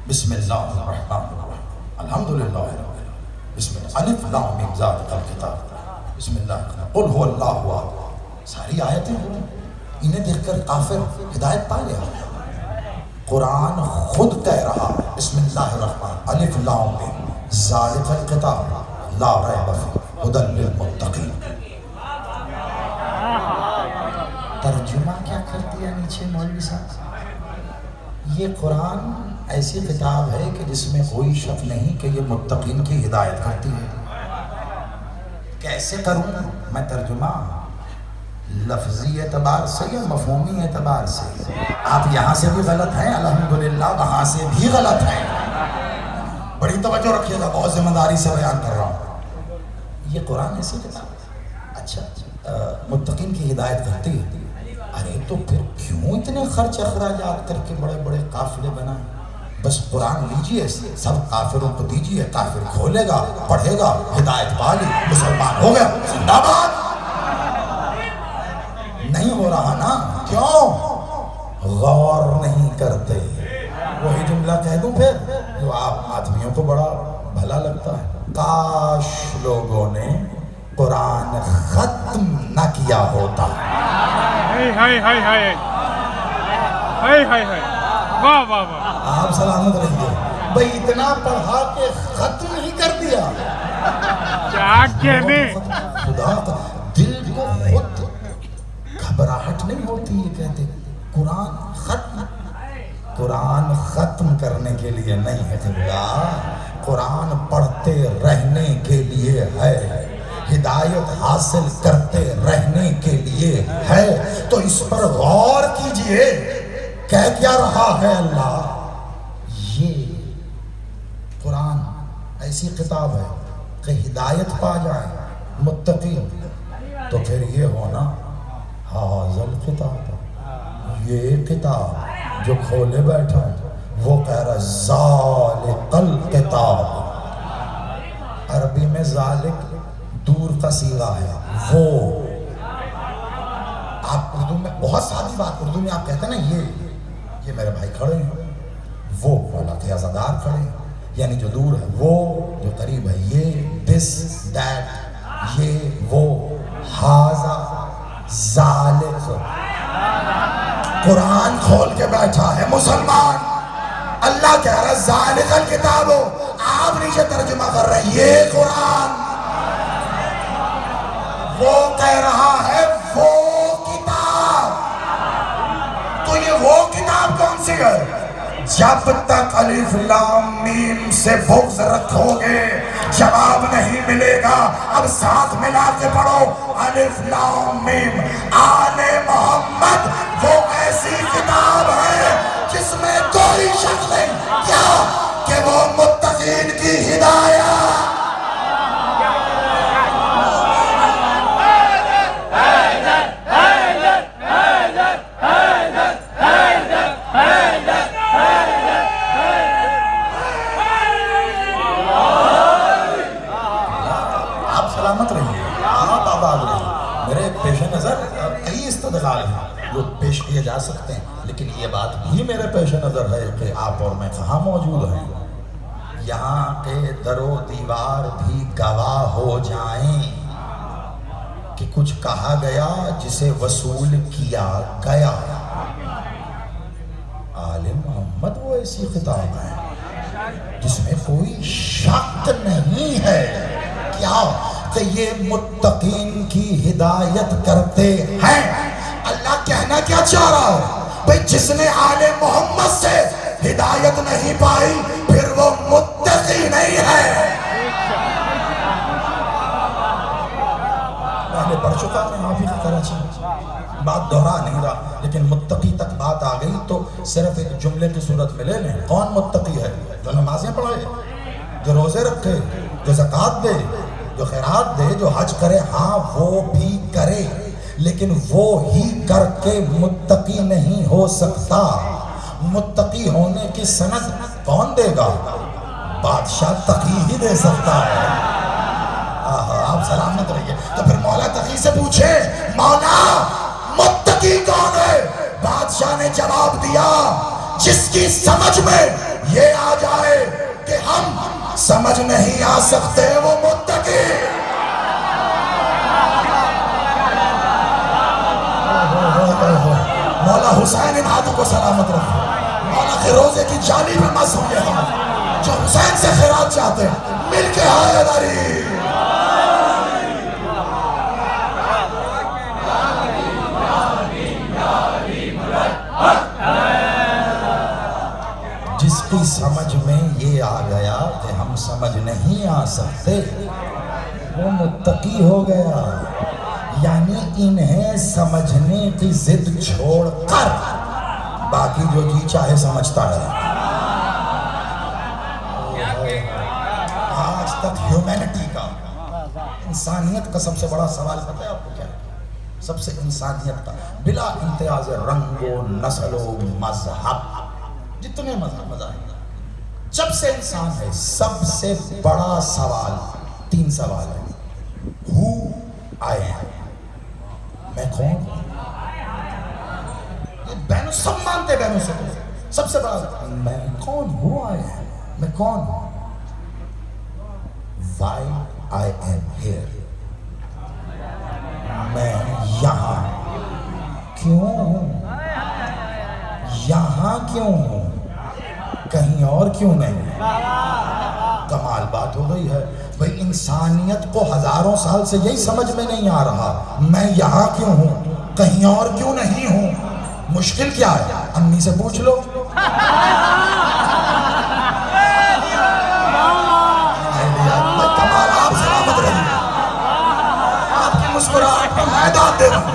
بسم اللہ الرحمن الرحیم الحمدللہ رب العالمین بسم اللہ الف لام میم ذالک الکتاب بسم اللہ قل هو اللہ احد. ساری آیتیں انہیں دیکھ کر کافر ہدایت پا گیا. قرآن خود کہہ رہا بسم اللہ الرحمن الف لام میم ذالک الکتاب لا ریب فیہ ھدی للمتقین. ترجمہ کیا کر دیا نیچے مولوی صاحب؟ یہ قرآن ایسی کتاب ہے کہ جس میں کوئی شک نہیں کہ یہ متقین کی ہدایت کرتی ہے. کیسے کروں میں ترجمہ؟ لفظی اعتبار سے یا مفہومی اعتبار سے؟ آپ یہاں سے بھی غلط ہیں الحمدللہ، وہاں سے بھی غلط ہیں. بڑی توجہ رکھیے گا، بہت ذمہ داری سے بیان کر رہا ہوں. یہ قرآن ایسی کتاب ہے اچھا متقین کی ہدایت کرتی ہے. ارے تو پھر کیوں اتنے خرچ اخراجات کر کے بڑے بڑے قافلے بنائیں؟ بس قرآن لیجئے، سب کافروں کو دیجئے، کافر کھولے گا، پڑھے گا، ہدایت پالی، مسلمان ہو گیا، زندہ باد. نہیں ہو رہا نا؟ کیوں؟ غور نہیں کرتے. وہی جملہ کہہ دوں پھر جو آپ آدمیوں کو بڑا بھلا لگتا ہے. کاش لوگوں نے قرآن ختم نہ کیا ہوتا. آپ سلامت رہیے. بھئی اتنا پڑھا کے ختم نہیں کر دیا. خدا کا دل کو خود گھبراہٹ نہیں ہوتی یہ کہتے قرآن ختم. قرآن ختم کرنے کے لیے نہیں ہے خدا، قرآن پڑھتے رہنے کے لیے ہے، ہدایت حاصل کرتے رہنے کے لیے ہے. تو اس پر غور کیجئے. کہہ کیا رہا ہے اللہ؟ یہ قرآن ایسی کتاب ہے کہ ہدایت پا جائیں متقین. تو پھر یہ ہونا حاضل کتاب، یہ کتاب جو کھولے بیٹھا وہ کہہ رہا ذالک الکتاب. عربی میں ذالک دور کا صیغہ ہے. وہ آپ اردو میں بہت سادی بات، اردو میں آپ کہتے ہیں نا یہ میرے بھائی کھڑے ہیں، وہ اللہ کے عزادار کھڑے ہیں، یعنی جو دور ہے وہ، جو قریب ہے یہ، دس دیٹ، یہ وہ، ہاذا ذالک. قرآن کھول کے بیٹھا ہے مسلمان. اللہ کہہ رہا ہے ذالک الکتاب. آپ نیچے ترجمہ کر رہے ہیں یہ قرآن. وہ کہہ رہا ہے وہ کتاب. تو یہ وہ کتاب کون سی ہے؟ جب تک الف لام میم سے بغض رکھو گے جواب نہیں ملے گا. اب ساتھ ملا کے پڑھو الف لام میم. آل محمد وہ ایسی کتاب ہے جس میں کوئی شک نہیں کیا کہ وہ متقین کی ہدایت. میرے پیش نظر کئی استدلال ہیں جو پیش کیے جا سکتے ہیں، لیکن یہ بات بھی میرے پیش نظر ہے کہ آپ اور میں کہاں موجود ہیں. یہاں کے در و دیوار بھی گواہ ہو جائیں کہ کچھ کہا گیا جسے وصول کیا گیا. آل محمد وہ ایسی کتاب ہے جس میں کوئی شک نہیں ہے کیا کہ یہ متقین کی ہدایت کرتے ہیں. اللہ کہنا کیا چاہ رہا ہے؟ بھئی جس نے آل محمد سے ہدایت نہیں پائی پھر وہ متقی نہیں ہے. پہلے پڑھ چکا میں حافظ کراچی، بات دہرا نہیں رہا، لیکن متقی تک بات آ گئی تو صرف ایک جملے کی صورت میں لے لیں. کون متقی ہے؟ جو نمازیں پڑھے، جو روزے رکھے، جو زکوٰۃ دے، جو خیرات دے، جو حج کرے. ہاں وہ بھی کرے، لیکن وہ ہی کر کے متقی نہیں ہو سکتا. متقی ہونے کی سند کون دے گا؟ بادشاہ تقی ہی دے سکتا ہے. آپ سلامت رہیے. تو پھر مولا تقی سے پوچھے مولا متقی کون ہے؟ بادشاہ نے جواب دیا جس کی سمجھ میں یہ آ جائے کہ ہم سمجھ نہیں آ سکتے وہ متقی. مولا حسین ان ہاتھوں کو سلامت رکھے. مولا کے روزے کی جالی میں مس ہوں گے ہم جو حسین سے خیرات چاہتے ہیں. مل کے حیدری. جس کی سمجھ میں یہ آ گیا کہ ہم سمجھ نہیں آ سکتے وہ متقی ہو گیا. یعنی انہیں سمجھنے کی ضد چھوڑ کر باقی جو جی چاہے سمجھتا ہے. آج تک ہیومینٹی کا, انسانیت کا سب سے بڑا سوال پتہ ہے آپ کو کیا ہے؟ سب سے انسانیت کا بلا امتیاز رنگ و نسل و مذہب, جتنے مذاہب جب سے انسان ہے, سب سے بڑا سوال 3 سوال ہے. ہو آئی ایم, میں کون ہوں. یہ بہنوں سب مانتے, بہنوں سے سب سے بڑا میں کون ہوں. آئی ایم, میں کون ہوں. وائی آئی ایم ہیئر, میں یہاں کیوں ہوں. یہاں کیوں ہوں, کہیں اور کیوں نہیں. کمال بات ہو گئی ہے بھئی. انسانیت کو ہزاروں سال سے یہی سمجھ میں نہیں آ رہا میں یہاں کیوں ہوں, کہیں اور کیوں نہیں ہوں. مشکل کیا ہے, امی سے پوچھ لو. کمال آپ سلامت رہیے, آپ کی مسکراہٹ میں میں داد دے رہا ہوں.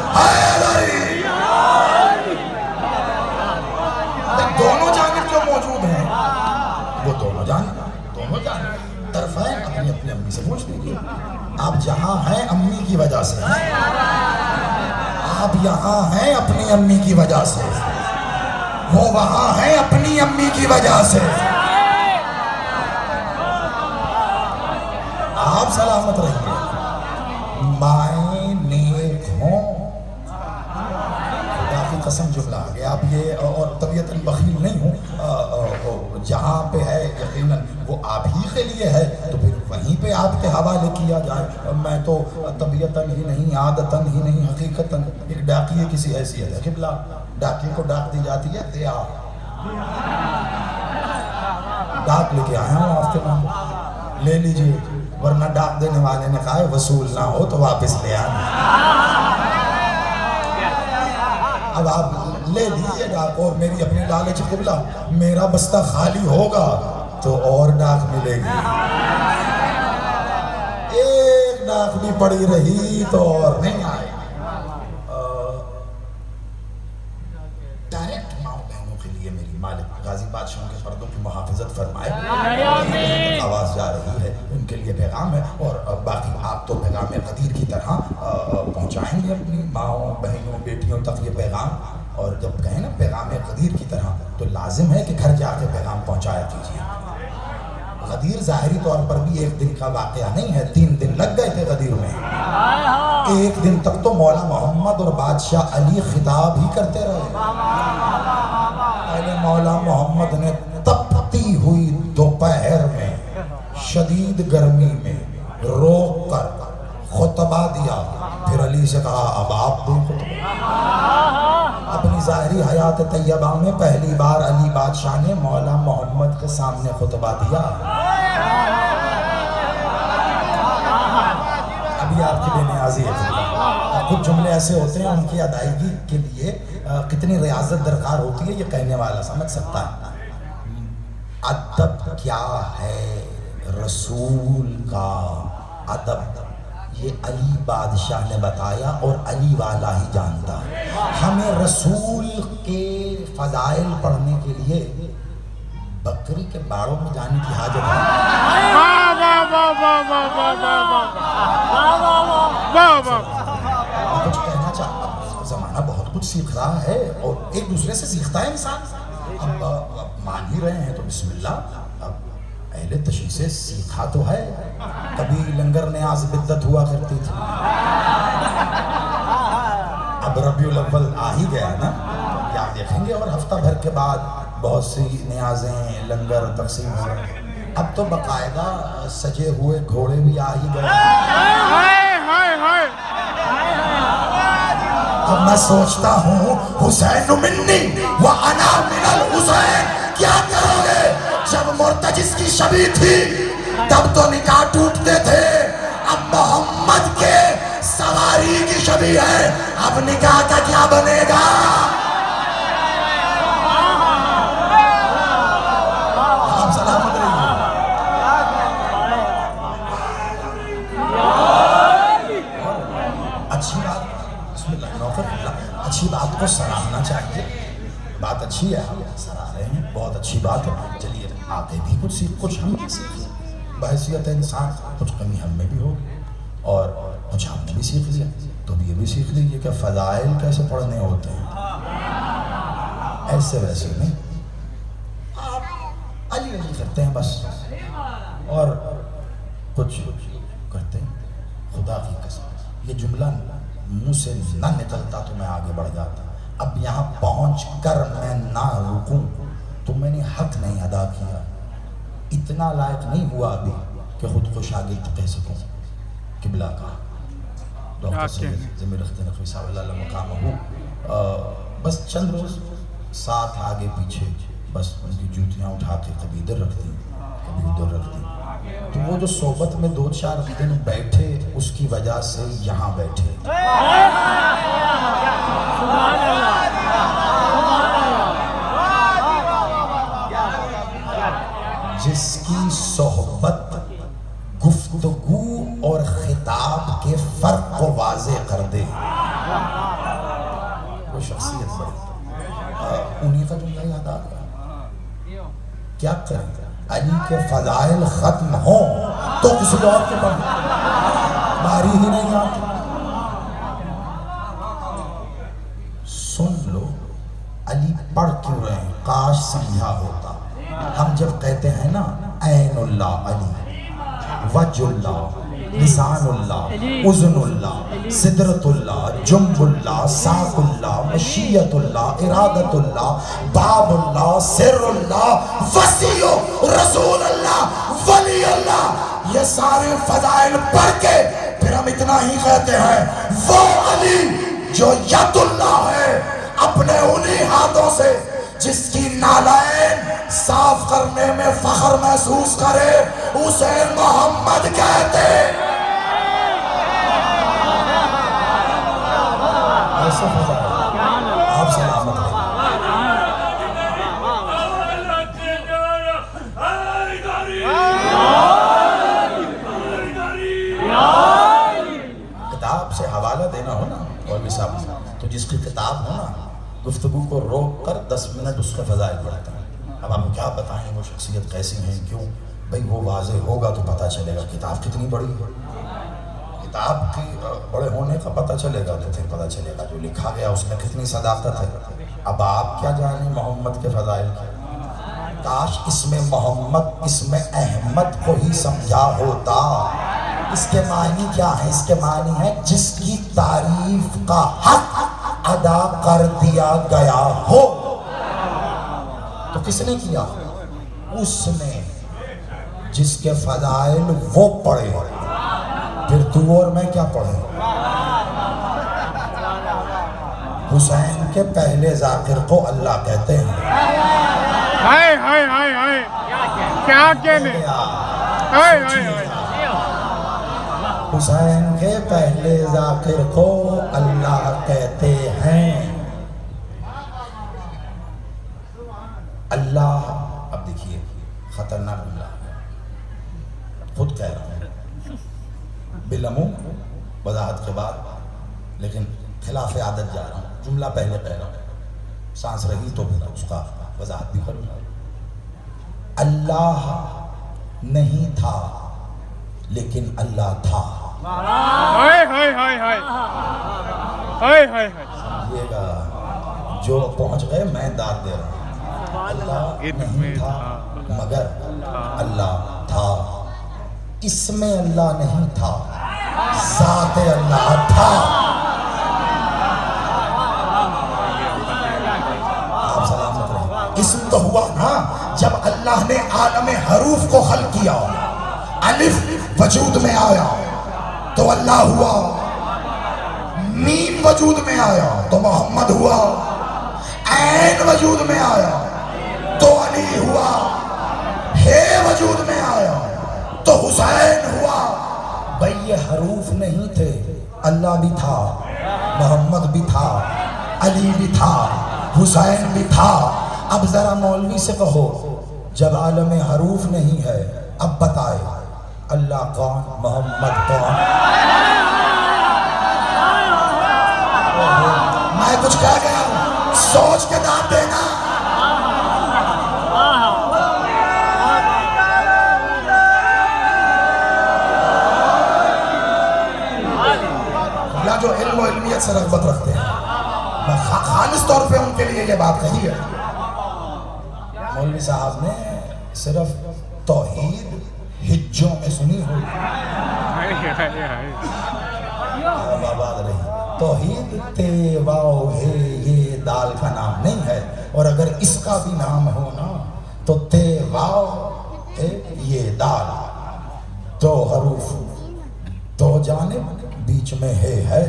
دونوں جانب جو موجود ہیں وہ دونوں جانب طرفین اپنی اپنی امی سے پوچھ لیجیے. آپ جہاں ہیں امی کی وجہ سے, آپ یہاں ہیں اپنی امی کی وجہ سے, وہ وہاں ہیں اپنی امی کی وجہ سے. آپ سلامت رہیے. مائیں نیک ہوں, خدا کی قسم جملہ آ گیا. آپ یہ اور طبیعتاً بخیل نہیں ہوں, جہاں پہ ہے یقیناً وہ آپ ہی کے لیے ہے تو پھر وہیں پہ آپ کے حوالے کیا جائے. میں تو طبیعتاً ہی نہیں, عادتاً ہی نہیں, حقیقتاً ایک ڈاکیے کسی حیثیت ہے. قبلہ ڈاکیے کو ڈاک دی جاتی ہے دیا, ڈاک لے کے آیا ہوں آپ کے نام, لے لیجئے. ورنہ ڈاک دینے والے نے کہا وصول نہ ہو تو واپس لے آنا. اب آپ لے لیجئے ڈاک, اور میری اپنی لالچ قبلہ میرا بستہ خالی ہوگا تو اور ڈاک ملے گی. ایک ڈاک بھی پڑی رہی تو اور نہیں آئے. ڈائریکٹ ماں بہنوں کے لیے میری مالک غازی بادشاہوں کے فردوں کی محافظت فرمائے. آواز جا رہی ہے, ان کے لیے پیغام ہے. اور باقی آپ تو پیغام قدیر کی طرح پہنچائیں گے اپنی ماؤں, بہنوں, بیٹیوں تک یہ پیغام. اور جب کہیں نا پیغام قدیر کی طرح تو لازم ہے کہ گھر جا کے پیغام پہنچایا کیجیے. غدیر ظاہری طور پر بھی ایک دن کا واقعہ نہیں ہے, 3 دن لگ گئے تھے غدیر میں. ایک دن تک تو مولا محمد اور بادشاہ علی خطاب ہی کرتے رہے. پہلے مولا محمد نے تپتی ہوئی دوپہر میں شدید گرمی میں روک کر خطبہ دیا, پھر علی سے کہا اب آپ بھی خطبہ. اپنی ظاہری حیات طیبہ میں پہلی بار علی بادشاہ نے مولا محمد کے سامنے خطبہ دیا. ابھی آپ کی بے نیازی ہے. کچھ جملے ایسے ہوتے ہیں ان کی ادائیگی کے لیے کتنی ریاضت درکار ہوتی ہے یہ کہنے والا سمجھ سکتا ہے. ادب کیا ہے, رسول کا ادب, یہ علی بادشاہ نے بتایا اور علی والا ہی جانتا ہے. ہمیں رسول کے فضائل پڑھنے کے لیے بکری کے باڑوں میں جانے کی حاجت ہے. کچھ کہنا چاہتا ہوں, زمانہ بہت کچھ سیکھ رہا ہے اور ایک دوسرے سے سیکھتا ہے انسان. اب مان ہی رہے ہیں تو بسم اللہ. اب اہل تشیع سے سیکھا تو ہے, کبھی لنگر نیاز بدت ہوا کرتی تھی, اب ربیع الاول آ ہی گیا نا, کیا دیکھیں گے. اور ہفتہ بھر کے بعد بہت سی نیازیں لنگر تقسیم ہو رہے ہیں. اب تو باقاعدہ سجے ہوئے گھوڑے بھی آ ہی گئے. اب میں سوچتا ہوں حسین منی وانا من الحسین کیا کرو گے؟ جب مرتجس کی شبی تھی تب تو نکاح ٹوٹتے تھے. اب محمد کے سواری کی شبی ہے, اب نکاح کا کیا بنے گا؟ آپ سلامت رہیے. اچھی بات, بسم اللہ نوکر, اچھی بات کو سراہنا چاہیے. بات اچھی ہے, ہم سرا رہے ہیں, بہت اچھی بات ہے. چلیے آتے بھی کچھ ہم بھی سیکھ لیں. بحیثیت انسان کچھ کمی ہم میں بھی ہو اور کچھ ہم نے بھی سیکھ لیا. تو بھی یہ بھی سیکھ لیجیے کہ فضائل کیسے پڑھنے ہوتے ہیں, ایسے ویسے نہیں. آپ علی علی کرتے ہیں بس اور کچھ کرتے ہیں. خدا کی قسم یہ جملہ منہ سے نہ نکلتا تو میں آگے بڑھ جاتا. اب یہاں پہنچ کر میں نہ رکوں تو میں نے حق نہیں ادا کیا. اتنا لائق نہیں ہوا ابھی کہ خود کو شاگرد کہہ سکوں. قبلہ کا ڈاکٹر سید ضمیر اختر نقوی صاحب اللہ علیہ مقام ہو, بس چند روز ساتھ آگے پیچھے, بس ان کی جوتیاں اٹھا کے کبھی ادھر رکھ دی کبھی ادھر رکھ دی. تو وہ جو صحبت میں 2-4 دن بیٹھے اس کی وجہ سے یہاں بیٹھے. جس کی صحبت گفتگو اور خطاب کے فرق کو واضح کر دے وہ شخصیت بڑی. انہی کا جملہ یاد آ گیا. کیا کریں, علی کے فضائل ختم ہوں تو کسی اور کے پڑھ باری ہی نہیں آتی. سن لو علی پڑھ کیوں رہے ہیں, کاش سمجھا ہوتا. ہم جب کہتے ہیں نا عین اللہ علی, وجہ اللہ, لسان اللہ, اذن اللہ, سدرت اللہ, جنب اللہ, ساق اللہ, مشیت اللہ, ارادت اللہ, باب اللہ, سر اللہ, وسیع رسول اللہ, ولی اللہ. یہ سارے فضائل پڑھ کے پھر ہم اتنا ہی کہتے ہیں وہ علی جو ید اللہ ہے, اپنے انہی ہاتھوں سے جس کی نالین صاف کرنے میں فخر محسوس کرے اسے محمد کہتے. ایسے فضائل آپ سلامت رہے. کتاب سے حوالہ دینا ہو نا مولوی صاحب, تو جس کی کتاب ہو نا گفتگو کو روک کر 10 منٹ اس کے فضائل پڑھتے ہیں. اب آپ کیا بتائیں وہ شخصیت کیسی ہیں, کیوں بھئی وہ واضح ہوگا تو پتہ چلے گا کتاب کتنی بڑی ہے. کتاب کی بڑے ہونے کا پتہ چلے گا تو پھر پتہ چلے گا جو لکھا گیا اس میں کتنی صداقت ہے. اب آپ کیا جانیں محمد کے فضائل کے. کاش اس میں محمد, اس میں احمد کو ہی سمجھا ہوتا. اس کے معنی کیا ہے؟ اس کے معنی ہے جس کی تعریف کا حق ادا کر دیا گیا ہو. تو کس نے کیا؟ اس نے. جس کے فضائل وہ پڑھے, پھر تو اور میں کیا پڑھیں؟ حسین کے پہلے ذاکر کو اللہ کہتے ہیں. ہائے ہائے ہائے ہائے کیا کہنے. حسین کے پہلے ذاکر کو اللہ کہتے ہیں. اللہ, اب دیکھیے خطرناک جملہ خود کہہ رہا ہوں بالعموم وضاحت کے بعد, لیکن خلاف عادت جا رہا ہوں. جملہ پہلے کہہ رہا ہوں, سانس رہی تو پھر اس کا وضاحت بھی کروں. اللہ نہیں تھا لیکن اللہ تھا. ہائے ہائے ہائے ہائے ہائے ہائے سمجھیے گا, جو پہنچ گئے میں داد دے رہا ہوں. اللہ نہیں تھا مگر اللہ تھا. اس میں اللہ نہیں تھا, ذات اللہ تھا. آپ سلامت رہیں. اسم تو ہوا نا جب اللہ نے عالم حروف کو خلق کیا، الف وجود میں آیا تو اللہ ہوا، میم وجود میں آیا تو محمد ہوا، عین وجود میں آیا تو علی ہوا، ہے وجود میں آیا تو حسین ہوا۔ بھئی یہ حروف نہیں تھے، اللہ بھی تھا، محمد بھی تھا، علی بھی تھا، حسین بھی تھا۔ اب ذرا مولوی سے کہو جب عالم حروف نہیں ہے اب بتائے اللہ کون، محمد کون؟ میں کچھ کہہ گیا ہوں، سوچ کے داد دینا۔ یا جو علم و علمیت سے رغبت رکھتے ہیں، میں خالص طور پہ ان کے لیے یہ بات کہی ہے، مولوی صاحب نے صرف توحید ہجوں میں سنی ہوئی، آباد رہی۔ توحید تے واو ہے یہ دال کا نام نہیں ہے، اور اگر اس کا بھی نام ہو نا تو تے واو ہے یہ دال، دو حروف دو جانب بیچ میں ہے۔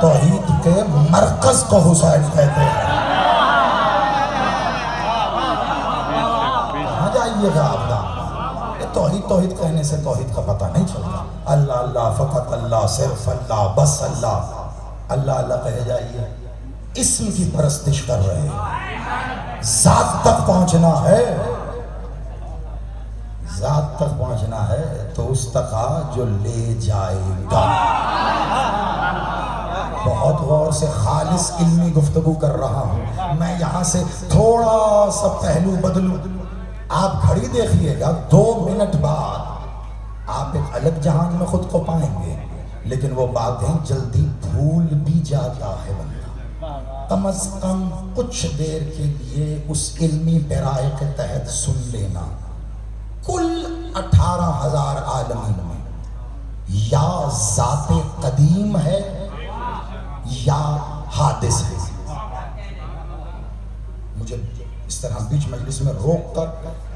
توحید کے مرکز کو حسین کہتے ہیں۔ کہاں جائیے گا آپ دا؟ توحید کہنے سے توحید کا پتہ نہیں چلتا۔ اللہ اللہ، فقط اللہ، صرف اللہ، بس اللہ، اللہ اللہ کہے جائیے، اسم کی پرستش کر رہے ہیں۔ ذات تک پہنچنا ہے، ذات تک پہنچنا ہے تو اس تک آ جو لے جائے گا۔ بہت غور سے خالص علمی گفتگو کر رہا ہوں میں، یہاں سے تھوڑا سا پہلو بدلوں، آپ گھڑی دیکھیے گا 2 منٹ بعد آپ ایک الگ جہان میں خود کو پائیں گے، لیکن وہ باتیں جلدی بھول بھی جاتا ہے بندہ۔ کم از کم کچھ دیر کے لیے اس علمی پیرائے کے تحت سن لینا، کل 18,000 عالمین میں یا ذات قدیم ہے یا حادث ہے۔ مجھے اس طرح بیچ مجلس میں روک کر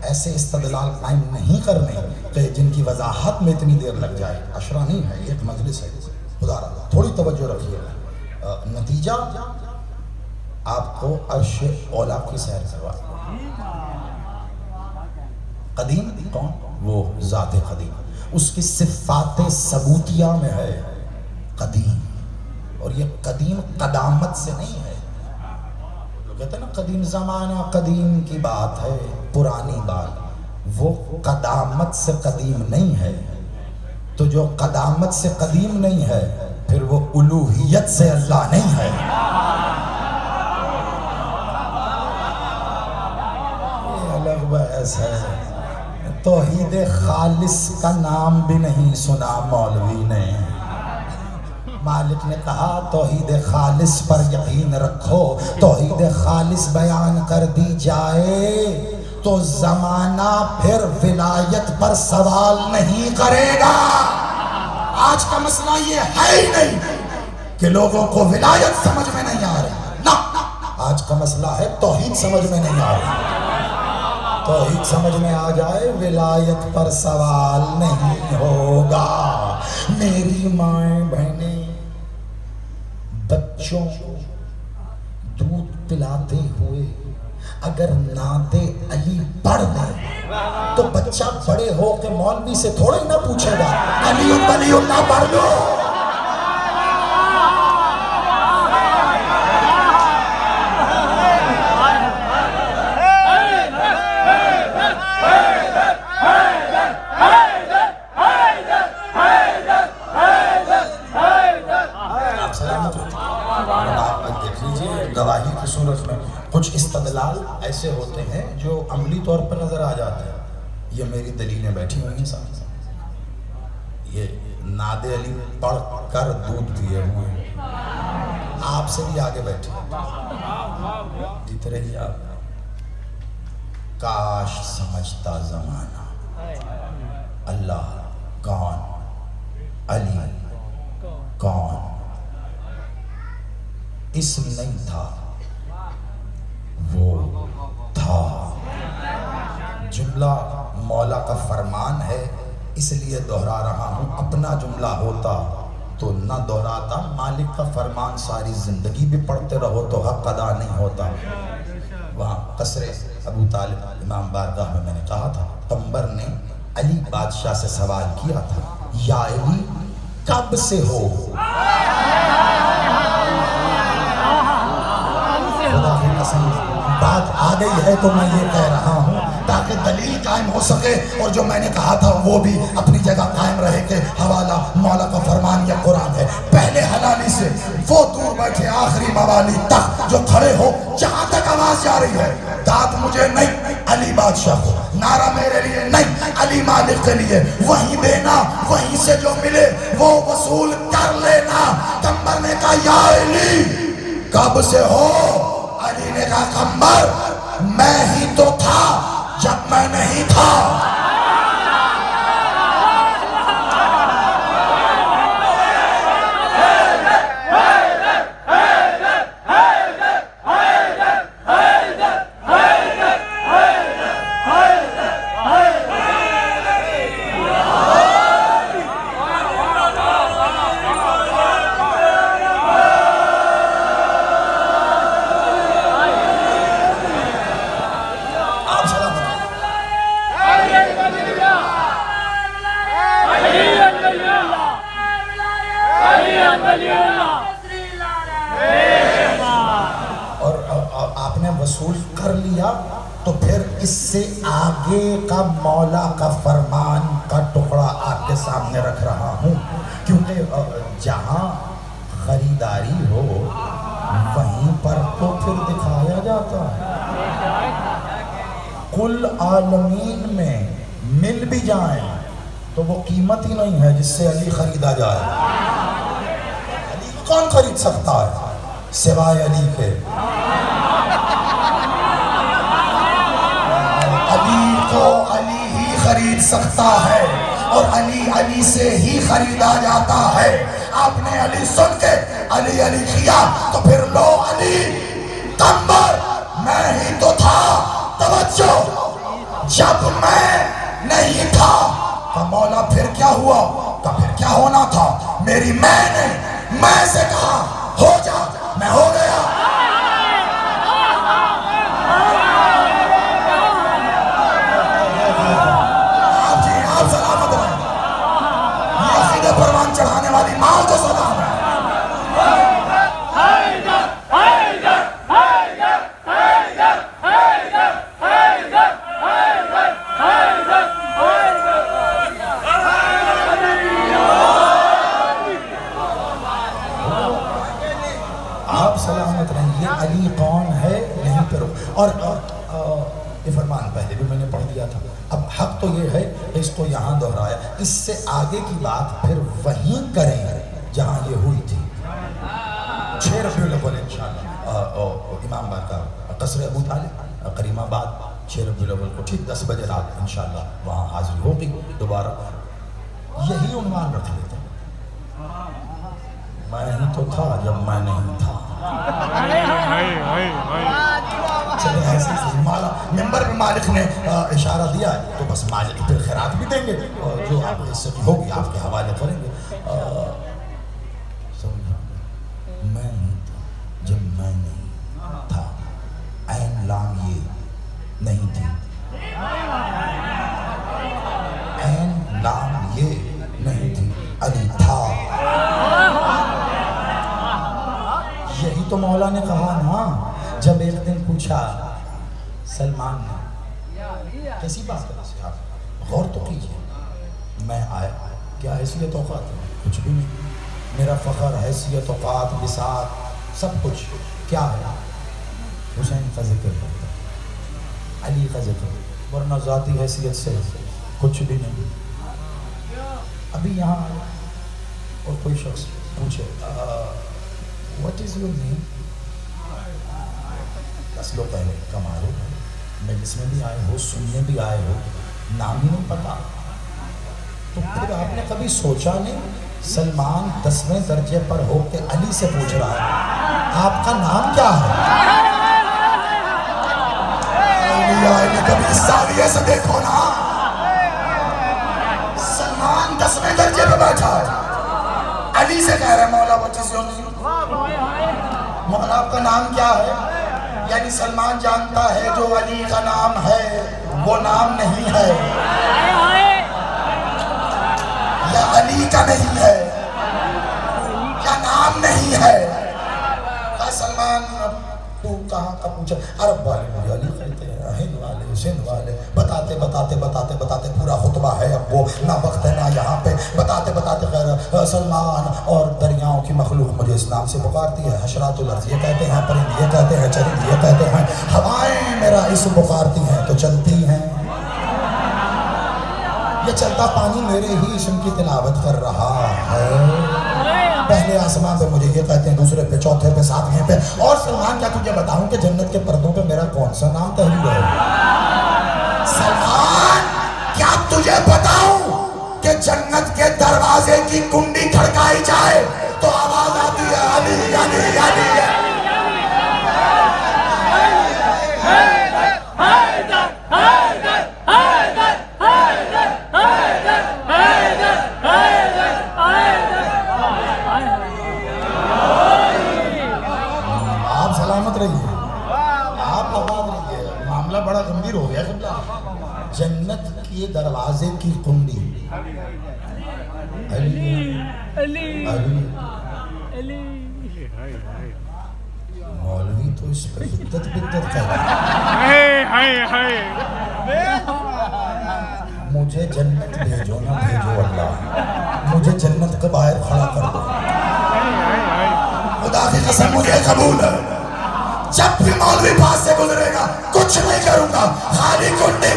ایسے استدلال قائم نہیں کرنے کہ جن کی وضاحت میں اتنی دیر لگ جائے، عشرہ نہیں ہے، ایک مجلس ہے، خدا رہا تھوڑی توجہ رکھیے۔ نتیجہ آپ کو عرش اولا کی سیر کروا۔ قدیم کون؟ وہ ذات قدیم، اس کی صفات ثبوتیہ میں ہے قدیم، اور یہ قدیم قدامت سے نہیں ہے۔ لوگ کہتے ہیں نا قدیم زمانہ، قدیم کی بات ہے، پرانی بات، وہ قدامت سے قدیم نہیں ہے۔ تو جو قدامت سے قدیم نہیں ہے پھر وہ الوہیت سے اللہ نہیں ہے۔ یہ الگ بحث ہے۔ توحید خالص کا نام بھی نہیں سنا مولوی نے۔ مالک نے کہا توحید خالص پر یقین رکھو، توحید خالص بیان کر دی جائے تو زمانہ پھر ولایت پر سوال نہیں کرے گا۔ آج کا مسئلہ یہ ہے ہی نہیں کہ لوگوں کو ولایت سمجھ میں نہیں آ رہی، نہ، آج کا مسئلہ ہے توحید سمجھ میں نہیں آ رہی۔ توحید سمجھ میں آ جائے ولایت پر سوال نہیں ہوگا۔ میری مائیں بہنیں بچوں کو دودھ پلاتے ہوئے اگر نعت علی پڑھ دیں تو بچہ بڑے ہو کے مولوی سے تھوڑا ہی نہ پوچھے گا علی ولی اللہ پڑھ لو۔ گواہی کی صورت میں کچھ استدلال ایسے ہوتے ہیں جو عملی طور پر نظر آ جاتے ہیں۔ یہ میری دلیلیں بیٹھی ہوئی ہیں ساتھ، یہ نعت علی پڑھ کر دودھ پیے ہوئے ہیں، آپ سے بھی آگے بیٹھے جیتے رہیے آپ۔ کاش سمجھتا زمانہ اللہ کون، علی کون، اسم نہیں تھا وہ تھا۔ جملہ مولا کا فرمان ہے اس لیے دہرا رہا ہوں، اپنا جملہ ہوتا تو نہ دہراتا، مالک کا فرمان ساری زندگی بھی پڑھتے رہو تو حق ادا نہیں ہوتا۔ وہاں قصر ابو طالب امام بارگاہ میں نے کہا تھا، پیغمبر نے علی بادشاہ سے سوال کیا تھا، یا علی کب سے ہو؟ خدا کی قسم بات آ گئی ہے تو میں یہ کہہ رہا ہوں تاکہ دلیل قائم ہو سکے، اور جو میں نے کہا تھا وہ بھی اپنی جگہ قائم رہے کہ حوالہ مولا کا فرمان یا قرآن ہے۔ پہلے حلالی سے وہ دور بیٹھے آخری موالی تک جو کھڑے ہو، جہاں تک آواز جا رہی ہے، داد مجھے نہیں علی بادشاہ کو، نعرہ میرے لیے نہیں علی مالک کے لیے، وہیں دینا، وہیں سے جو ملے وہ وصول کر لینا۔ پیغمبر نے کہا یا علی کب سے ہو؟ علی نے کہا پیغمبر میں ہی تو تھا جب میں نہیں تھا۔ وصول کر لیا تو پھر اس سے آگے کا مولا کا فرمان کا ٹکڑا آپ کے سامنے رکھ رہا ہوں، کیونکہ جہاں خریداری ہو وہیں پر تو پھر دکھایا جاتا ہے۔ کل عالمین میں مل بھی جائیں تو وہ قیمت ہی نہیں ہے جس سے علی خریدا جائے۔ علی کون خرید سکتا ہے سوائے علی کے؟ علی کو علی ہی خرید سکتا ہے، اور علی سے ہی خریدا جاتا ہے۔ آپ نے علی سن کے علی کیا تو پھر لو علی پیغمبر میں ہی تو تھا۔ توجہ، جب میں نہیں تھا تو مولا پھر کیا ہوا؟ تو پھر کیا ہونا تھا؟ میری میں نے میں سے کہا ہو جا، میں ہو گیا۔ پروان چڑھانے والی ماں کو سلام ہے۔ آپ سلامت رہیے۔ علی کون ہے نہیں پہ رک، اور یہ فرمان پہلے بھی میں نے پڑھ دیا تھا۔ اب حق تو یہ ہے اس کو یہاں دہرایا، اس سے آگے کی بات پھر وہیں کریں جہاں یہ ہوئی تھی۔ 6 ربیع الاول انشاءاللہ امام باغ کا قصر ابو طالب کریم آباد 6 ربیع الاول کو ٹھیک 10 بجے رات انشاءاللہ وہاں حاضری ہوگی دوبارہ۔ یہی عنوان رکھ لیتے، میں ہی تو تھا جب میں نہیں تھا۔ چلے ایسے ہی ممبر میں مالک نے اشارہ دیا ہے تو بس مالک پھر خیرات بھی دیں گے، اور جو آپ حصہ کی ہوگی آپ کے حوالے کریں گے۔ میں ہی تھا جب میں نہیں تھا، عین لام یہ نہیں تھی، عین لام یہ نہیں تھی، علی تھا۔ یہی تو مولا نے کہا نا، جب ایک دن پوچھا سلمان نے کیسی بات ہے سے آپ غور تو کیجئے، میں آیا کیا حیثیت اوقات ہے؟ کچھ بھی نہیں، میرا فخر حیثیت اوقات بساط سب کچھ کیا ہے؟ حسین کا ذکر کرتا، علی کا ذکر، ورنہ ذاتی حیثیت سے کچھ بھی نہیں۔ ابھی یہاں اور کوئی شخص پوچھے what is your name؟ 10 لوگ پہلے کمال ہو، مجلس میں بھی آئے ہو، سننے بھی آئے ہو، نام ہی نہیں پتا، تو پھر آپ نے کبھی سوچا نہیں سلمان 10ویں درجے پر ہو کے علی سے پوچھ رہا ہے آپ کا نام کیا ہے؟ اس زاویے سے دیکھو نا، سلمان 10ویں درجے پہ بیٹھا ہے، علی سے کہہ رہے مولا وہ چیز نہیں، مولا آپ کا نام کیا ہے؟ یعنی سلمان جانتا ہے جو علی کا نام ہے وہ نام نہیں ہے، یا علی کا نہیں ہے، یا نام نہیں ہے۔ کہا سلمان تو کہاں کا پوچھا؟ عرب والے مجھے علی کہتے ہیں، ہند والے، سندھ والے، بتاتے بتاتے بتاتے بتاتے پورا خطبہ ہے، اب وہ نہ وقت ہے نہ یہاں پہ، بتاتے بتاتے خیر سلمان اور دریاؤں کی مخلوق مجھے اس نام سے پکارتی ہے، حشرات الارض یہ کہتے ہیں، پرند یہ کہتے ہیں، چرند یہ کہتے ہیں، ہوائیں میرا اسم پکارتی ہیں تو چلتی ہیں، یہ چلتا پانی میرے ہی اسم کی تلاوت کر رہا ہے، پہلے آسمان پہ مجھے یہ کہتے ہیں، دوسرے پہ، چوتھے پہ، ساتویں پہ۔ اور سلمان کیا تجھے بتاؤں کہ جنت کے پردوں پہ میرا کون سا نام تحریر ہے؟ سلمان کیا تجھے بتاؤں کہ جنت کے دروازے کی کنڈی کھڑکائی جائے تو آواز آتی ہے علی علی علی علی۔ آپ آباد رہیے، معاملہ بڑا گمبھیر ہو گیا قبلہ۔ جنت کے دروازے کی کنڈی علی علی علی، مولوی تو اس پہ بدت بدت کر رہا ہے، مجھے جنت بھیجو نہ بھیجو اللہ، مجھے جنت کے باہر کھڑا کر دو، خدا کی قسم مجھے قبول ہے، جب بھی مولوی پاس سے گزرے گا کچھ نہیں کروں گا، خالی کنڈی۔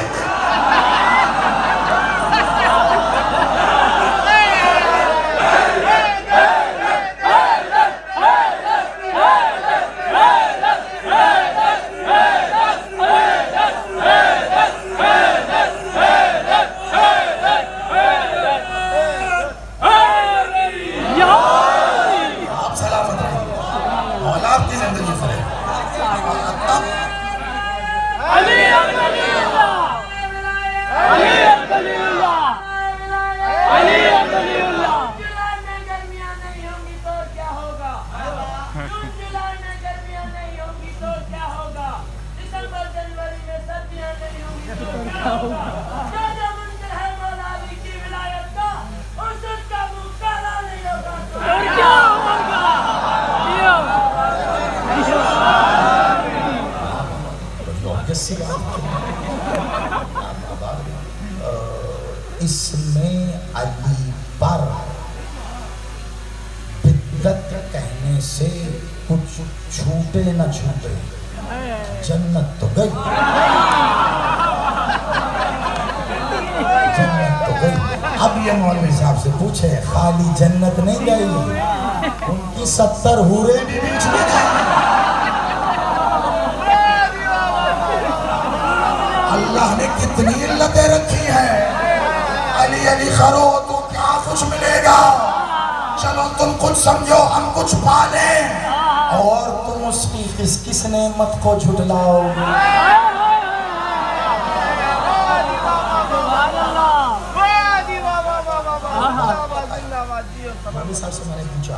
آپ سلامت رہے، مولا آپ کی زندگی کرے۔ علی علی اللہ، علی علی اللہ، علی علی اللہ۔ جولائی میں گرمیاں نہیں ہوں گی تو کیا ہوگا؟ جولائی میں گرمیاں نہیں ہوں گی تو کیا ہوگا؟ دسمبر جنوری میں سردیاں نہیں ہوں گی تو کیا ہوگا؟ جو منکر ہے مولا علی کی ولایت کا، اس کا منہ کالا نہیں ہوگا تو کیا ہوگا؟ جس اس میں علی پر بدت کہنے سے کچھ چھوٹے نہ چھوٹے، جنت تو گئی، جنت تو گئی۔ اب یہ مولوی صاحب سے پوچھے، خالی جنت نہیں گئی، ان کی 70 حوریں بھی بیچ میں گئی۔ اللہ نے کتنی علتیں رکھی ہیں، علی علی کرو تو کیا کچھ ملے گا، چلو تم کچھ سمجھو ہم کچھ پالیں، اور تم اس کی کس نعمت کو جھٹلاؤ گے۔ مولوی صاحب سے میں نے پوچھا،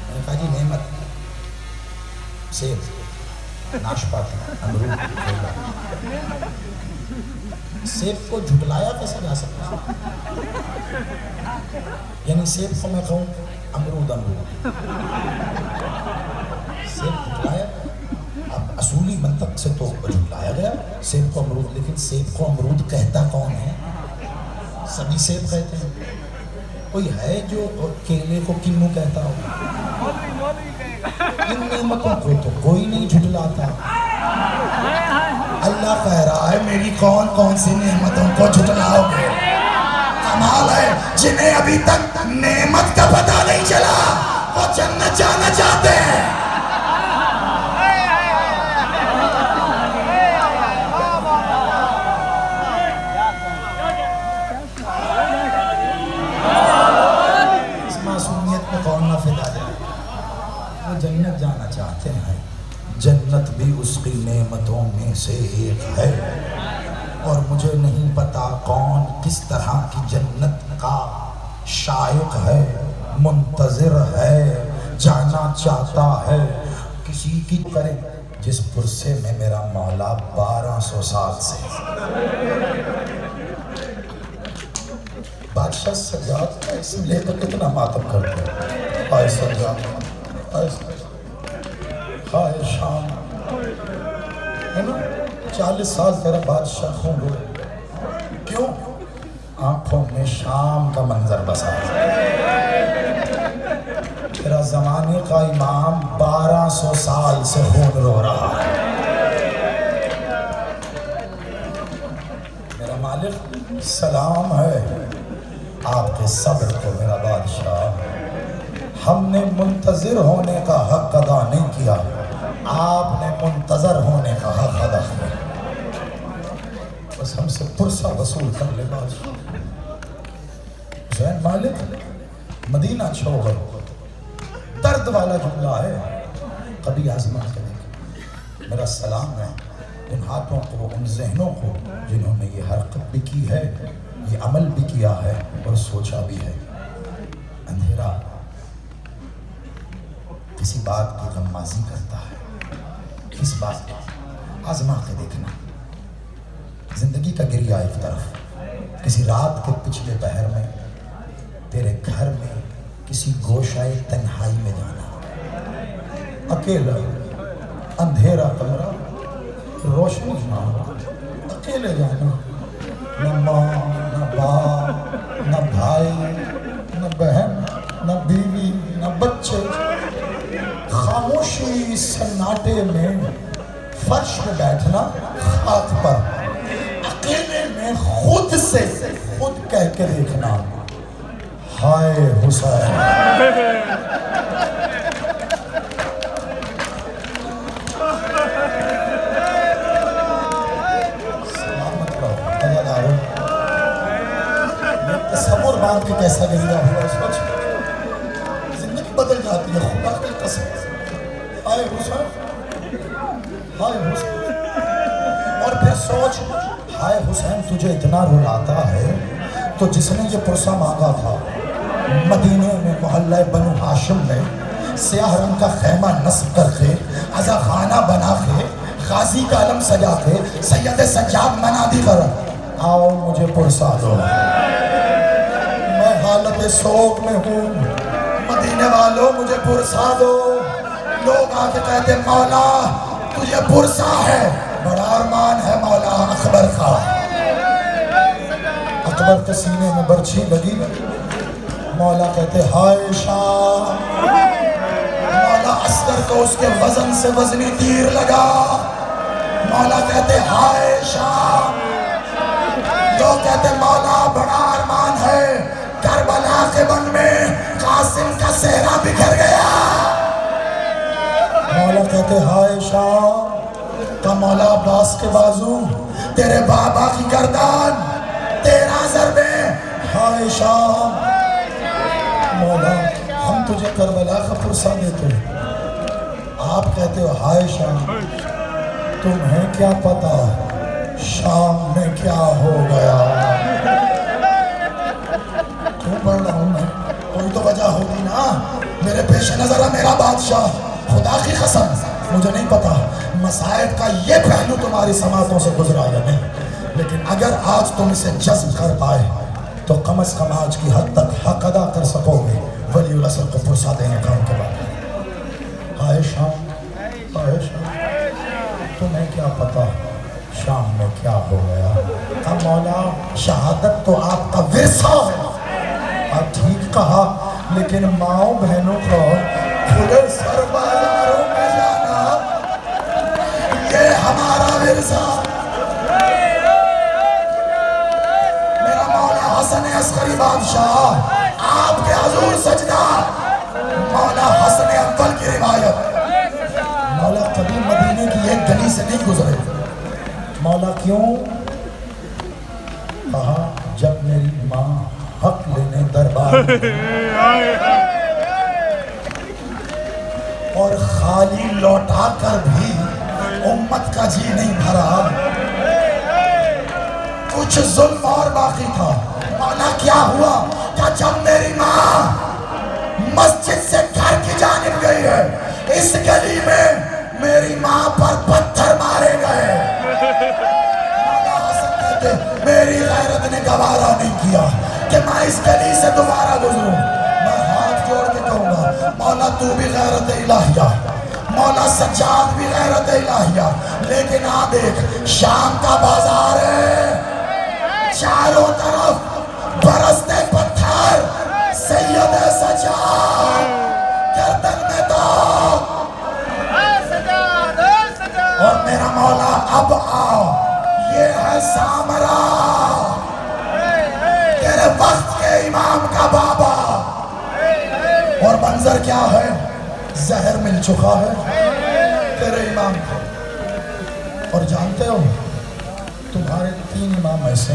میں نے کہا جی نعمت سیب، ناشپاتی، امرود، کیلا، سیب کو جھٹلایا کیسے جا سکتا ہے؟ یعنی سیب کو میں کہوں امرود امرود، سیب جھٹلایا، اب اصولی منطق سے تو جھٹلایا گیا سیب کو امرود، لیکن سیب کو امرود کہتا کون ہے؟ سبھی سیب کہتے ہیں، کوئی ہے جو کیلے کو کنو کہتا ہو؟ ان نعمتوں کو تو کوئی نہیں جھٹلاتا۔ اللہ کہہ رہا ہے میری کون کون سی نعمتوں کو جھٹلاؤ گے؟ کمال ہے جنہیں ابھی تک نعمت کا پتہ نہیں چلا وہ جنت جانا چاہتے ہیں۔ اس معصومیت میں کون نہ فدا جائے؟ وہ جنت جانا چاہتے ہیں، جنت بھی اس کی نعمتوں میں سے ایک ہے، اور مجھے نہیں پتا کون کس طرح کی جنت کا شائق ہے، منتظر ہے، جانا چاہتا ہے، کسی کی کرے جس پرسے میں میرا مولا 1200 سال سے۔ بادشاہ سجاد کا اسم لے کر کتنا ماتم کرتے ہیں، آئے سجاد، آئے سجاد، آئے شام، ہے نا 40 سال تیرا بادشاہ خون ہوئے، کیوں؟ آنکھوں میں شام کا منظر بسا، تیرا زمانے کا امام 1200 سال سے خون رو رہا ہے۔ میرا مالک سلام ہے آپ کے صبر کو میرا بادشاہ، ہم نے منتظر ہونے کا حق ادا نہیں کیا، آپ نے منتظر ہونے کا حق ادا کیا، بس ہم سے پرسہ وصول کر لے بادشاہ۔ حسین مالک مدینہ چھوڑ درد والا جملہ ہے، کبھی آزما کے دیکھ۔ میرا سلام ہے ان ہاتھوں کو، ان ذہنوں کو جنہوں نے یہ حرکت بھی کی ہے، یہ عمل بھی کیا ہے اور سوچا بھی ہے۔ اندھیرا کسی بات کی غمازی کرتا ہے، کس بات کی؟ آزما کے دیکھنا، زندگی کا گریہ ایک طرف، کسی رات کے پچھلے پہر میں تیرے گھر میں کسی گوشہ تنہائی میں جانا، اکیلا، اندھیرا کمرہ، روشنی نہ، اکیلے جانا، نہ ماں، نہ باپ، نہ بھائی، نہ بہن، نہ بیوی، نہ بچے، خاموشی سناٹے میں فرش پہ بیٹھنا، خاک پر اکیلے میں خود سے خود کہہ کے دیکھنا، ہائے حسین۔ سلامت رہو عزادارو، یہ تصور باندھ کے کیسا گزرا ہوا سوچ، زندگی بدل جاتی ہے خدا کی قسم۔ ہائے حسین، ہائے حسین، اور پھر سوچ ہائے حسین تجھے اتنا رلاتا ہے تو جس نے یہ پرسہ مانگا تھا مدینے میں محلہ بنو ہاشم میں سیاہ رنگ کا خیمہ نصب کر کے عزا خانہ بنا کے غازی کا علم سجا کے سید سجاد منادی کر آؤ مجھے پرسہ دو، میں حالت سوگ میں ہوں، مدینے والوں مجھے پرسہ دو۔ لوگ آ کے کہتے مولا تجھے پرسہ ہے، بڑا ارمان ہے مولا اکبر کا۔ اکبر کے سینے میں برچھی لگی، مولا کہتے ہائے شام، مولا اصغر کو اس کے وزن سے وزنی تیر لگا، مولا کہتے ہائے شام، لوگ کہتے مولا بڑا ارمان ہے، کربلا کے بن میں قاسم کا صحرا بکھر گیا، مولا کہتے ہائے شام، کا مولا عباس کے بازو، تیرے بابا کی گردان، تیرا ضربے، ہائے شام، مولا ہم تجھے کربلا کا پرسہ دیتے، آپ کہتے ہو ہائے شام، تمہیں کیا پتا شام میں کیا ہو گیا؟ کیوں پڑھ رہا ہوں میں؟ کوئی تو وجہ ہوگی نا، میرے پیش نظر ہے میرا بادشاہ، خدا کی قسم مجھے نہیں پتا مسائب کا یہ پہلو تمہاری سماعتوں سے گزرا یا نہیں، لیکن اگر آج تم اسے جذب کر پائے تو کم از کم آج کی حد تک حق ادا کر سکو گے ولی العصر کو پرسہ دینے کا ان کے بعد۔ ہائے شام، ہائے شام، تمہیں کیا پتا شام میں کیا ہو گیا؟ اب مولا شہادت تو آپ کا ورثہ ہے، آپ ٹھیک کہا، لیکن ماؤں بہنوں کو کھلے سر بازاروں میں جانا یہ ہمارا ورثہ۔ میرا مولا حسن عسکری بادشاہ آپ کے حضور سجدہ، مولا حسن اول کی روایت، مولا کبھی مدینے کی ایک گلی سے نہیں گزرے، مولا کیوں؟ کہا جب میری ماں حق لینے دربار اور خالی لوٹا کر بھی امت کا جی نہیں بھرا، کچھ ظلم اور باقی تھا. مولا کیا ہوا کہ جب میری ماں مسجد سے گھر کی جانب گئی ہے, اس گلی میں میری ماں پر پتھر مارے گئے. مولا حسن کہتے میری غیرت نے گوارا نہیں کیا کہ میں اس گلی سے دوبارہ گزروں. میں ہاتھ جوڑ کے کہوں گا مولا تو بھی غیرت الہیہ, مولا سجاد بھی غیرت الہیہ, لیکن آ دیکھ شام کا بازار ہے, چاروں طرف برستے پتھر, سید سجاد گردن میں دو اور میرا مولا اب آؤ, یہ ہے سامرا تیرے وقت کے امام کا بابا. اور منظر کیا ہے, زہر مل چکا ہے تیرے امام کو. اور جانتے ہو تمہارے 3 امام ایسے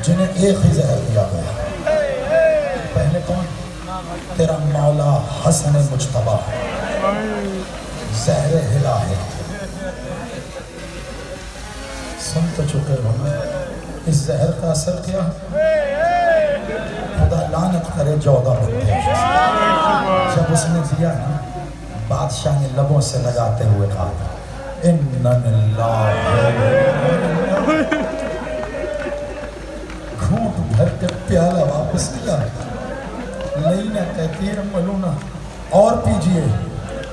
جنہیں ایک ہی زہر دیا گیا. پہلے کون؟ تیرا مولا حسن مجتبیٰ, زہر ہلا ہے. سن تو چکے ہو اس زہر کا اثر کیا ہے؟ خدا لعنت کرے 14 بندے. جب اس نے دیا نا, بادشاہ نے لبوں سے لگاتے ہوئے کہا اِنَّ اللَّهِ, گھونٹ بھر کے پیالہ واپس کیا. لینا کہتی ہے ملونا اور پیجئے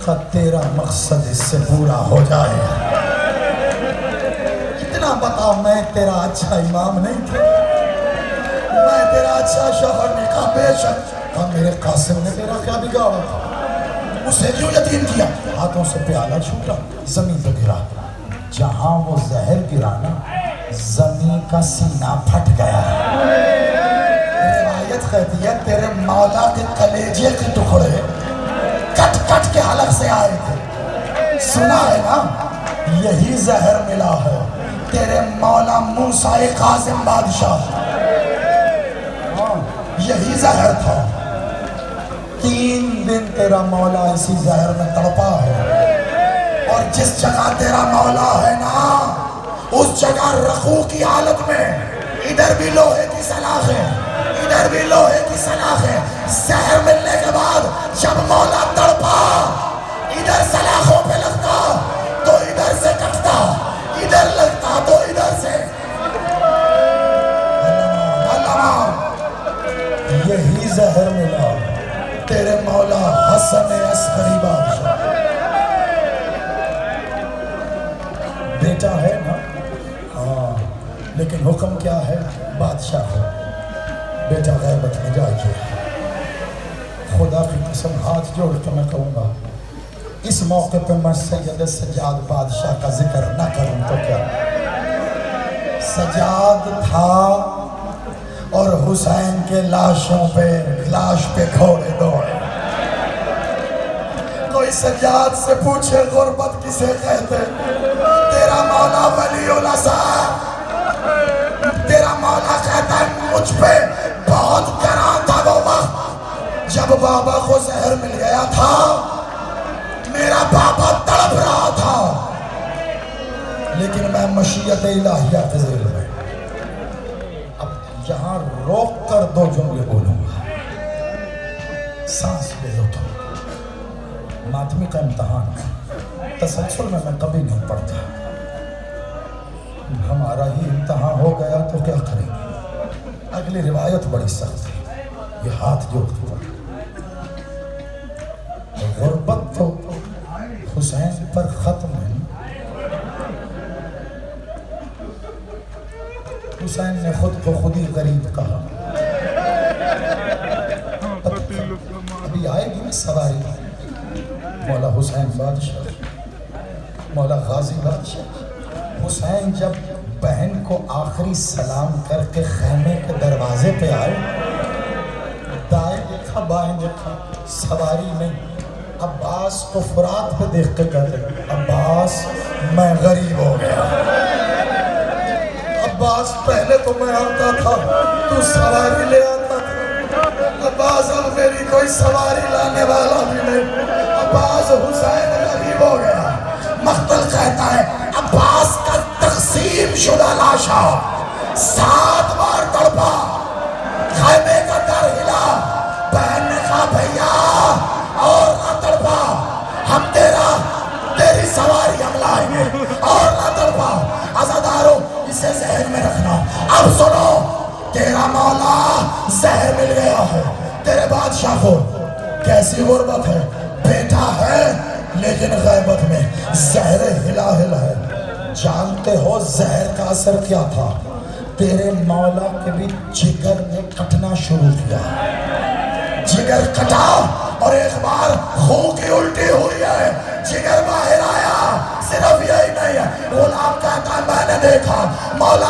کہ تیرا مقصد اس سے پورا ہو جائے. اتنا بتاؤ میں تیرا اچھا امام نہیں تھا, میں تیرا اچھا شوہر نہیں کہا بے شک, اور میرے قاسم نے تیرا کیا بگاڑا تھا, اسے کیوں یتیم کیا. ہاتھوں سے پیالہ چھوٹا, زمین پہ گرا. جہاں وہ زہر گرا نا, زمین کا سینہ پھٹ گیا. روایت کہتی ہے تیرے مولا کے کلیجے کے ٹکڑے کٹ کٹ کے حلق سے آئے تھے. سنا ہے نا, یہی زہر ملا ہے تیرے مولا موسیٰ کاظم بادشاہ, یہی زہر تھا. 3 دن تیرا مولا اسی زہر میں تڑپا ہے. اور جس جگہ تیرا مولا ہے نا, اس جگہ رخو کی حالت میں, ادھر بھی لوہے کی سلاخیں, ادھر بھی لوہے کی سلاخیں. زہر ملنے کے بعد جب مولا تڑپا, ادھر سلاخوں پہ لگتا تو ادھر سے کٹتا, ادھر لگتا تو ادھر سے. یہی زہر ملا تیرے مولا حسن عسکری بادشاہ. بیٹا ہے نا, ہاں, لیکن حکم کیا ہے بادشاہ ہے. بیٹا غیبت میں جائیے. خدا کی قسم ہاتھ جوڑ کے میں کہوں گا اس موقع پہ میں سید سجاد بادشاہ کا ذکر نہ کروں تو کیا. سجاد تھا اور حسین کے لاشوں پہ, لاش پہ گھوڑے دوڑے. کوئی سجاد سے پوچھے غربت کسے کہتے, تیرا مولا ولی الاسار, تیرا مولا کہتا ہے مجھ پہ بہت گراں تھا وہ وقت جب بابا کو زہر مل گیا تھا. میرا بابا تڑپ رہا تھا, لیکن میں مشیت الہیہ کے ذیل میں. اب یہاں روک کر 2 جملے بولوں گا, سانس لے لو. تو ماتمی کا امتحان تسلسل میں کبھی نہیں پڑھتا. ہمارا ہی امتحان ہو گیا تو کیا کریں گے. اگلی روایت بڑی سخت ہے, یہ ہاتھ جوڑ کے. غربت تو حسین پر ختم ہے. حسین نے خود کو خود ہی غریب کہا. ابھی آئے گی نا سواری, مولا حسین بادشاہ, مولا غازی بادشاہ. حسین جب بہن کو آخری سلام کر کے خیمے کے دروازے پہ آئے, دائیں دیکھا بائیں دیکھا, سواری نہیں. عباس کو فرات پہ دیکھ کے کہتے عباس میں غریب ہو گیا. عباس پہلے تو میں آتا تھا, تو سواری لے آتا تھا. عباس اب میری کوئی سواری لانے والا بھی نہیں. عباس حسین غریب ہو گیا. مقتل کہتا ہے عباس کا تقسیم شدہ لاشا 7 بار تڑپا، خیمے کا در ہلا، بہن نے کہا بھیا اور نہ تڑپا، ہم تیری سواری ہم لائیں گے، اور نہ تڑپا۔ عزادارو اسے ذہن میں رکھنا۔ اب سنو، تیرا مولا زہر مل گیا ہے، تیرے بادشاہ کو کیسی غربت ہے، بیٹا ہے لیکن غیبت میں، زہر ہلاہل ہے۔ جانتے ہو زہر کا اثر کیا تھا؟ تیرے مولا کے بھی جگر نے کٹنا شروع کیا، جگر کٹا اور ایک بار خون کی الٹی ہوئی ہے، جگر باہر آیا۔ صرف یہی نہیں ہے، غلام کہتا ہے میں نے دیکھا مولا